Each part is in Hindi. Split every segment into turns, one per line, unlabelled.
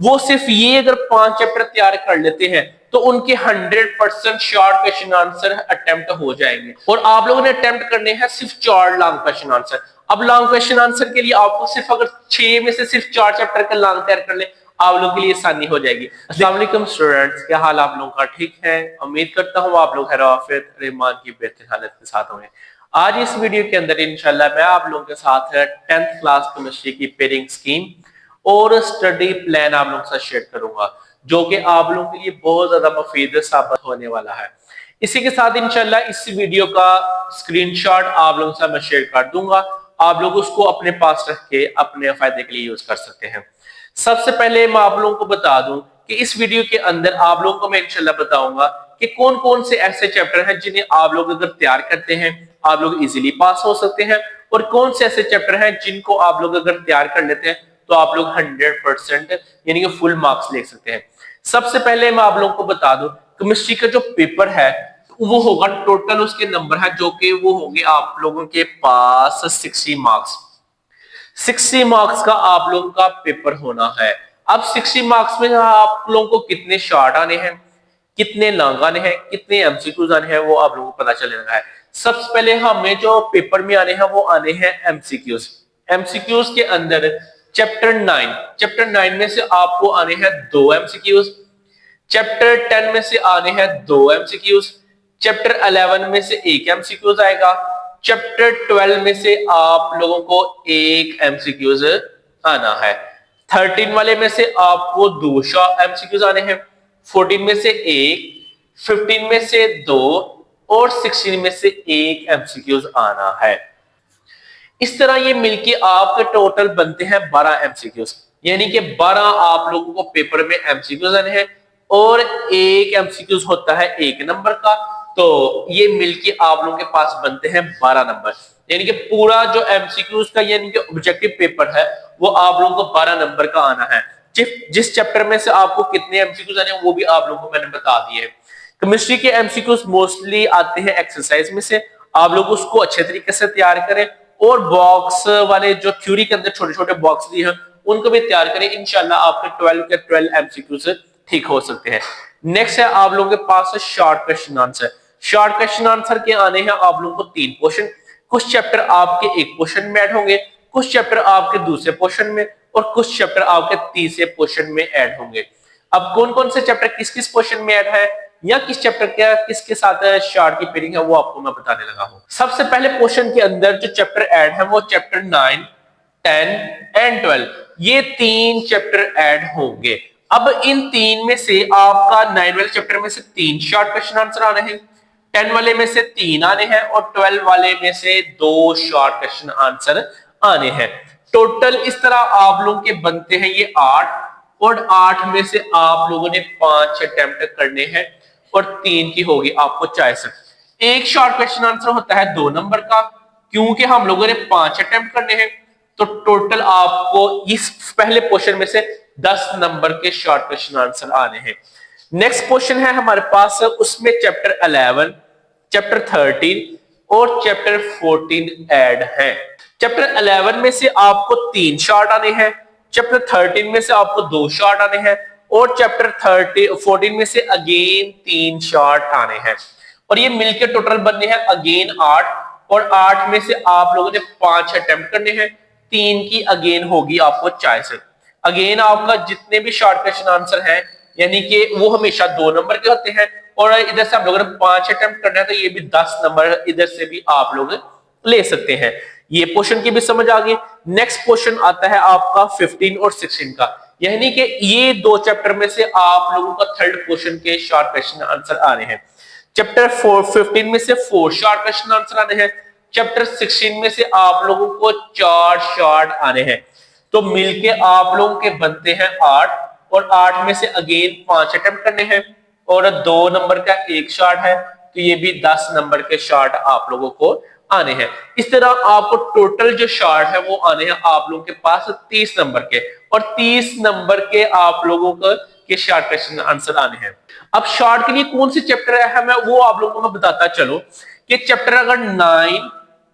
वो सिर्फ ये अगर 5 चैप्टर तैयार कर लेते हैं तो उनके 100% शॉर्ट क्वेश्चन आंसर अटेम्प्ट हो जाएंगे। और आप लोगों ने अटेम्प्ट करने हैं सिर्फ 4 लॉन्ग क्वेश्चन आंसर। अब लॉन्ग क्वेश्चन आंसर के लिए आपको सिर्फ अगर 6 में से सिर्फ 4 चैप्टर का लॉन्ग तैयार कर ले, आप लोगों के लिए आसानी हो जाएगी। अस्सलाम वालेकुम स्टूडेंट्स, क्या हाल आप लोगों का? ठीक है, उम्मीद करता हूँ आप लोग खैर आफियत रहमान की बेहतर हालत के साथ होंगे। आज इस वीडियो के अंदर इंशाल्लाह मैं आप लोगों के साथ 10th क्लास केमिस्ट्री की पेयरिंग स्कीम और स्टडी प्लान आप लोगों के साथ शेयर करूंगा, जो कि आप लोगों के लिए बहुत ज्यादा मुफीद साबित होने वाला है। इसी के साथ इंशाल्लाह इस वीडियो का स्क्रीनशॉट आप लोगों के साथ मैं शेयर कर दूंगा, आप लोग उसको अपने पास रख के अपने फायदे के लिए यूज कर सकते हैं। सबसे पहले मैं आप लोगों को बता दूं कि इस वीडियो के अंदर आप लोगों को मैं इंशाल्लाह बताऊंगा कि कौन कौन से ऐसे चैप्टर हैं जिन्हें आप लोग अगर तैयार करते हैं आप लोग इजीली पास हो सकते हैं, और कौन से ऐसे चैप्टर हैं जिनको आप लोग अगर तैयार कर लेते हैं तो आप लोग 100% यानी कि फुल मार्क्स ले सकते हैं। सबसे पहले मैं आप लोगों को बता दूं, केमिस्ट्री का जो पेपर है वो होगा, टोटल उसके नंबर है जो कि वो होंगे आप लोगों के पास 60 मार्क्स। 60 मार्क्स का आप लोगों का पेपर होना है। अब 60 मार्क्स में आप लोगों को कितने शॉर्ट आने हैं, कितने लॉन्ग आने हैं, कितने एमसीक्यूज आने हैं, वो आप लोगों को पता चलेगा है। सबसे पहले हमें जो पेपर में आने हैं वो आने हैं एमसीक्यूज। एमसीक्यूज के अंदर चैप्टर 9 में से आपको आने हैं 2 एमसीक्यूज। चैप्टर 10 में से आने हैं 2 एमसीक्यूज। चैप्टर 11 में से 1 एमसीक्यूज आएगा। चैप्टर 12 में से आप लोगों को 1 एमसीक्यूज आना है। 13 वाले में से आपको 2 एमसीक्यूज आने हैं। 14 में से 1, 15 में से 2 और 16 में से 1 एमसीक्यूज आना है। इस तरह ये मिलके आपके टोटल बनते हैं 12 एमसीक्यूज, यानी कि 12 आप लोगों को पेपर में एमसीक्यूज आने हैं और 1 एमसीक्यूज होता है 1 नंबर का, तो ये मिलके आप लोगों के पास बनते हैं 12 नंबर। यानी कि पूरा जो एमसीक्यूज का यानी कि ऑब्जेक्टिव पेपर है वो आप लोगों को 12 नंबर का आना है। जिस चैप्टर में से आपको कितने एमसीक्यूज आने हैं वो भी आप लोगों को मैंने बता दिए। केमिस्ट्री के एमसीक्यूज मोस्टली आते हैं एक्सरसाइज में से, आप लोग उसको अच्छे तरीके से तैयार करें और बॉक्स वाले जो थ्योरी के अंदर छोटे छोटे बॉक्स दिए हैं उनको भी तैयार करें। इंशाल्लाह आपके 12 के 12 एमसीक्यूज ठीक हो सकते हैं। नेक्स्ट है आप लोगों के पास short question answer. Short question answer के आने हैं आप लोगों को 3 क्वेश्चन। कुछ चैप्टर आपके एक क्वेश्चन में ऐड होंगे, कुछ चैप्टर आपके दूसरे क्वेश्चन में और कुछ चैप्टर आपके तीसरे क्वेश्चन में ऐड होंगे। अब कौन कौन से चैप्टर किस किस क्वेश्चन में ऐड है या किस चैप्टर का किसके साथ शॉर्ट की पेयरिंग है वो आपको मैं बताने लगा हूं। सबसे पहले क्वेश्चन के अंदर जो चैप्टर ऐड है वो चैप्टर 9, 10 एंड 12, ये 3 चैप्टर ऐड होंगे। अब इन 3 में से आपका 9 वाले चैप्टर में से 3 शॉर्ट क्वेश्चन आंसर आने हैं, 10 वाले में से 3 आने हैं और 12 वाले में से 2 शॉर्ट क्वेश्चन आंसर आने हैं। टोटल इस तरह आप लोगों के बनते हैं ये 8, और 8 में से आप लोगों ने 5 अटेम्प्ट करने हैं और 3 की होगी आपको चॉइस। एक शॉर्ट क्वेश्चन आंसर होता है 2 नंबर का, क्योंकि हम लोगों ने 5 अटेम्प्ट करने हैं तो टोटल आपको इस पहले क्वेश्चन में से 10 नंबर के शॉर्ट क्वेश्चन आंसर आने हैं। नेक्स्ट क्वेश्चन है हमारे पास, उसमें चैप्टर 11, चैप्टर 13 और चैप्टर 14 ऐड है। चैप्टर 11 में से आपको 3 शॉर्ट आने हैं, चैप्टर 13 में से आपको 2 शॉर्ट आने हैं और चैप्टर 14 में से अगेन 3 शॉर्ट आने हैं, और ये मिलकर टोटल बनने हैं अगेन 8, और 8 में से आप लोगों ने 5 अटेम्प्ट करने हैं, 3 की अगेन होगी आपको चॉइस। अगेन आपका जितने भी शॉर्ट क्वेश्चन आंसर हैं यानी कि वो हमेशा 2 नंबर के होते हैं, और इधर से आप लोगों ने 5 अटेम्प्ट करना है तो ये भी 10 नंबर इधर से भी आप लोग ले सकते हैं। ये क्वेश्चन की भी समझ आ गई। नेक्स्ट क्वेश्चन आता है आपका 15 और 16 का, यानी कि ये 2 चैप्टर में से आप लोगों का थर्ड क्वेश्चन के शॉर्ट क्वेश्चन आंसर आ रहे हैं। चैप्टर 15 में से 4 शॉर्ट क्वेश्चन आंसर आने हैं, चैप्टर 16 में से आप लोगों को 4 शॉर्ट आने हैं, तो मिलके आप लोगों के बनते हैं 8, और 8 में से अगेन 5 अटेम्प्ट करने हैं और 2 नंबर का 1 शॉर्ट है, तो ये भी 10 नंबर के शॉर्ट आप लोगों को आने हैं। इस तरह आपको टोटल जो शॉर्ट है वो आने हैं आप लोगों के पास 30 नंबर के, और 30 नंबर के आप लोगों के शॉर्ट क्वेश्चन आंसर आने हैं। अब शॉर्ट के लिए कौन से चैप्टर है मैं वो आप लोगों को मैं बताता चलो कि चैप्टर अगर 9,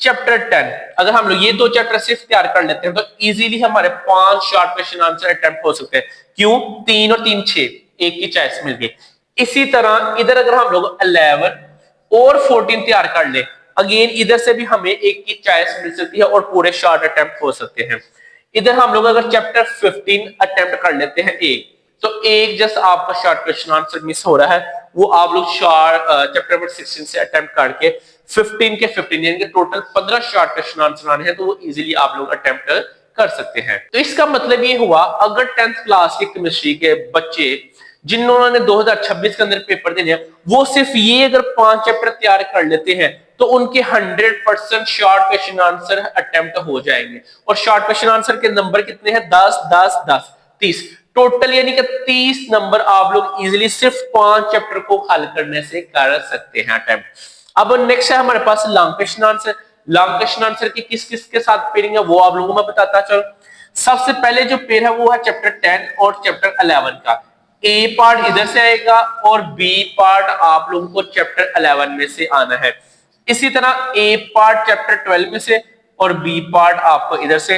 चैप्टर 10, अगर हम लोग ये दो चैप्टर सिर्फ तैयार कर लेते हैं तो इजीली हमारे 5 शॉर्ट क्वेश्चन आंसर अटेम्प्ट हो सकते हैं। क्यों? 3 और 3 6, एक की चॉइस मिल गई। इसी तरह इधर अगर हम लोग 11 और 14 तैयार कर ले, अगेन इधर से भी हमें एक की चॉइस मिल सकती है और पूरे शॉर्ट अटेम्प्ट हो सकते हैं। इधर हम लोग अगर चैप्टर 15 अटेम्प्ट कर लेते हैं एक, तो एक जस्ट आपका शॉर्ट क्वेश्चन आंसर मिस हो रहा है, वो आप लोग चैप्टर नंबर 16 से अटेम्प्ट करके 15 के 15 यानी कि टोटल 15 शॉर्ट क्वेश्चन आंसर आने हैं, तो वो इजीली आप लोग अटेम्प्ट कर सकते हैं। तो इसका मतलब ये हुआ, अगर 10th क्लास के केमिस्ट्री के बच्चे जिन्होंने 2026 के अंदर पेपर देने हैं, वो सिर्फ ये अगर 5 चैप्टर तैयार कर लेते हैं तो उनके 100% शॉर्ट क्वेश्चन आंसर अटेम्प्ट हो जाएंगे। और शॉर्ट क्वेश्चन आंसर के नंबर कितने हैं? 10 10 10 30 टोटल, यानी कि 30 नंबर आप लोग इजीली सिर्फ 5 चैप्टर को हल करने से कर सकते हैं अटेम्प्ट। अब नेक्स्ट है हमारे पास long question answer. Long question answer की किस किस के साथ पेयरिंग है वो आप लोगों को मैं बताता चलो। सबसे पहले जो पेयर है वो है चैप्टर 10 और चैप्टर 11 का। ए पार्ट इधर से आएगा और बी पार्ट आप लोगों को चैप्टर 11 में से आना है। इसी तरह ए पार्ट चैप्टर 12 में से और बी पार्ट आपको इधर से,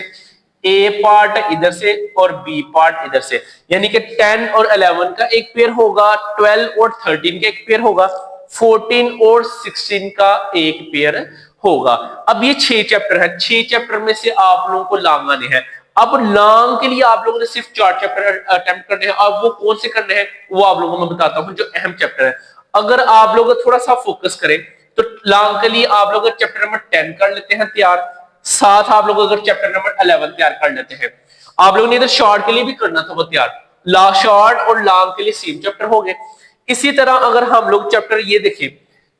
ए पार्ट इधर से और बी पार्ट इधर से, यानी कि 10 और 11 का एक पेयर होगा, 12 और 13 का एक पेयर होगा, 14 और 16 का एक पेयर होगा। अब ये 6 चैप्टर है, 6 चैप्टर में से आप लोगों को लॉन्ग आने हैं। अब लॉन्ग के लिए आप लोगों ने सिर्फ 4 चैप्टर अटेम्प्ट करने हैं। अब वो कौन से करने हैं वो आप लोगों को मैं बताता हूं, जो अहम चैप्टर है। अगर आप लोग थोड़ा सा फोकस करें तो लॉन्ग के लिए आप लोग चैप्टर नंबर 10 कर लेते हैं तैयार, साथ आप लोग अगर चैप्टर नंबर 11 तैयार कर लेते हैं। आप लोगों ने इधर शॉर्ट के लिए भी करना था वो तैयार, शॉर्ट और लॉन्ग के लिए सेम चैप्टर हो गए। इसी तरह अगर हम लोग चैप्टर ये देखें,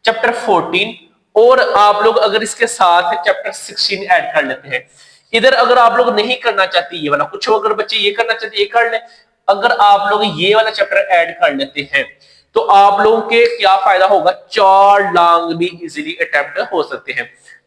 चैप्टर 14 और आप लोग अगर इसके साथ चैप्टर 16 ऐड कर लेते हैं। इधर अगर आप लोग नहीं करना चाहते ये वाला, कुछ अगर बच्चे ये करना चाहते ये कर ले, अगर आप लोग ये वाला चैप्टर ऐड कर लेते हैं तो आप लोगों के क्या फायदा होगा, 4 लॉन्ग भी इजीली अटेम्प्ट हो सकते हैं।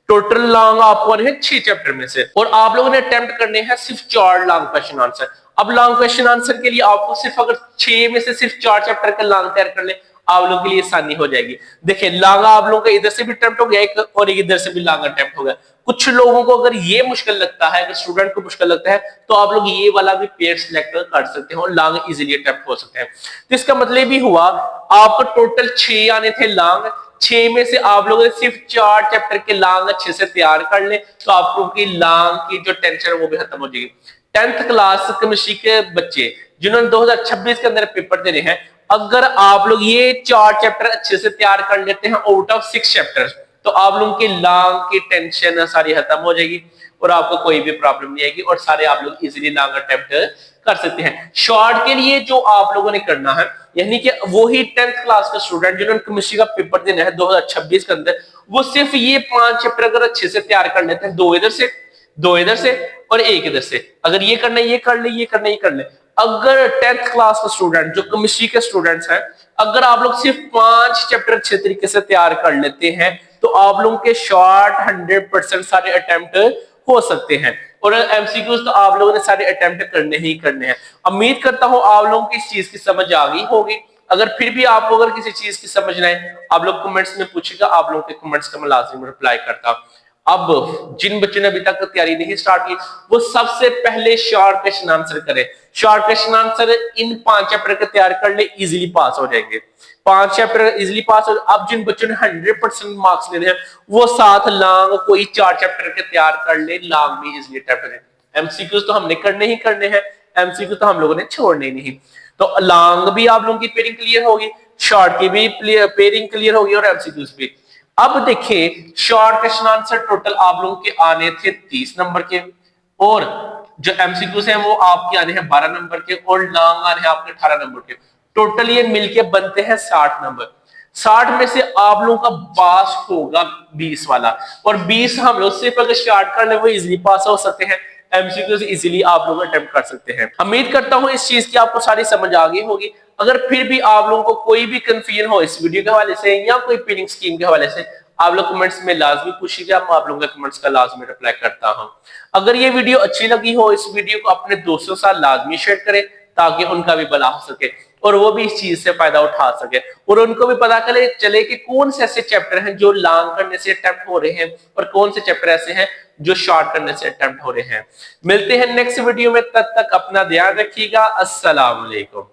टोटल लॉन्ग आपको आने हैं 6 चैप्टर में से, और आप लोगों ने अटेम्प्ट करने हैं सिर्फ 4 लॉन्ग क्वेश्चन आंसर। अब लॉन्ग क्वेश्चन आंसर के लिए आपको सिर्फ अगर 6 में से सिर्फ 4 चैप्टर का लॉन्ग तैयार कर ले, आप लोगों के लिए आसानी हो जाएगी। देखिए लॉन्ग आप लोगों का इधर से भी अटेम्प्ट हो गया एक, और इधर से भी लॉन्ग अटेम्प्ट हो गया। कुछ लोगों को अगर ये मुश्किल लगता है, अगर स्टूडेंट को मुश्किल लगता है, तो आप लोग ये वाला भी पेयर सिलेक्ट कर सकते हो, लॉन्ग इजीली अटेम्प्ट हो सकते हैं। तो इसका मतलब भी हुआ आपको टोटल 6 आने थे लॉन्ग, 6 में से आप लोगों ने सिर्फ 4 चैप्टर के लॉन्ग अच्छे से तैयार कर ले, तो आप लोगों की लॉन्ग की जो टेंशन है वो भी खत्म हो जाएगी। 10th क्लास केमिस्ट्री के बच्चे जिन्होंने 2026 के अंदर पेपर देने हैं, अगर आप लोग ये 4 चैप्टर अच्छे से तैयार कर लेते हैं आउट ऑफ 6 चैप्टर, तो आप लोगों की लॉन्ग की टेंशन सारी खत्म हो जाएगी और आपको कोई भी प्रॉब्लम नहीं आएगी, और सारे आप लोग इजीली लॉन्ग अटेम्प्ट कर सकते हैं। शॉर्ट के लिए जो आप लोगों ने करना है, यानी कि वो ही 10th क्लास का स्टूडेंट जिन्होंने केमिस्ट्री का पेपर देना है 2026 के अंदर, वो सिर्फ ये 5 चैप्टर अगर अच्छे से तैयार कर लेते हैं, 2 इधर से, 2 इधर से और 1 इधर से, अगर ये करना ये कर ले, ये करना ये कर ले। अगर 10th क्लास का स्टूडेंट जो केमिस्ट्री के स्टूडेंट्स हैं, अगर आप लोग सिर्फ 5 चैप्टर अच्छे तरीके से तैयार कर लेते हैं, तो आप लोगों के शॉर्ट 100% सारे अटेम्प्ट हो सकते हैं, और एमसीक्यूज तो आप लोगों ने सारे अटेम्प्ट करने ही करने हैं। उम्मीद करता हूं आप लोगों की इस चीज की समझ आ गई होगी। अगर फिर भी आपको अगर किसी चीज की समझ ना आए, आप लोग कमेंट्स में पूछेगा, आप लोगों के कमेंट्स का मैं लाजमी रिप्लाई करता हूं। अब जिन बच्चों ने अभी तक तैयारी नहीं स्टार्ट की, वो सबसे पहले शॉर्ट क्वेश्चन आंसर करें। Short question answer in 5 chapter के तैयार कर ले, इजीली पास हो जाएंगे। 5 चैप्टर इजीली पास हो। अब जिन बच्चों ने 100% मार्क्स लेने हैं, वो साथ लॉन्ग कोई 4 चैप्टर के तैयार कर ले, लॉन्ग भी इजीली अटेम्प्ट करें। एमसीक्यूज तो हमने करने ही करने हैं, एमसीक्यू तो हम लोगों ने छोड़ने नहीं। तो लॉन्ग भी आप लोगों की पेयरिंग क्लियर होगी, शॉर्ट की भी पेयरिंग क्लियर होगी, और एमसीक्यूज भी। अब देखिए शॉर्ट क्वेश्चन आंसर टोटल आप लोगों के आने थे 30 नंबर के, और जो एमसीक्यूज हैं वो आपके आने हैं 12 नंबर के, और लॉन्ग आने हैं आपके 18 नंबर के। टोटल ये मिलके बनते हैं 60 नंबर। 60 में से आप लोगों का पास होगा 20 वाला, और 20 हम लोग सिर्फ अगर स्टार्ट कर ले वो इजीली पास हो सकते हैं। एमसीक्यूज इजीली आप लोग अटेम्प्ट कर सकते हैं। उम्मीद करता हूं इस चीज की आपको सारी समझ आ गई होगी। अगर फिर भी आप लोगों को कोई भी कंफ्यूजन हो इस वीडियो के हवाले से या कोई पेयरिंग स्कीम के हवाले से, आप लोग कमेंट्स में लाजमी पूछिएगा, मैं आप लोगों के कमेंट्स का लाजमी रिप्लाई करता हूं। अगर ये वीडियो अच्छी लगी हो, इस वीडियो को अपने दोस्तों के साथ लाजमी शेयर करें, ताकि उनका भी भला हो सके और वो भी इस चीज से फायदा उठा सके और उनको भी पता चले कि कौन से ऐसे चैप्टर हैं जो लॉन्ग करने से अटेम्प्ट हो रहे हैं और कौन से चैप्टर ऐसे हैं जो शॉर्ट करने से अटेम्प्ट हो रहे हैं। मिलते हैं नेक्स्ट वीडियो में, तब तक अपना ध्यान रखिएगा। अस्सलाम वालेकुम।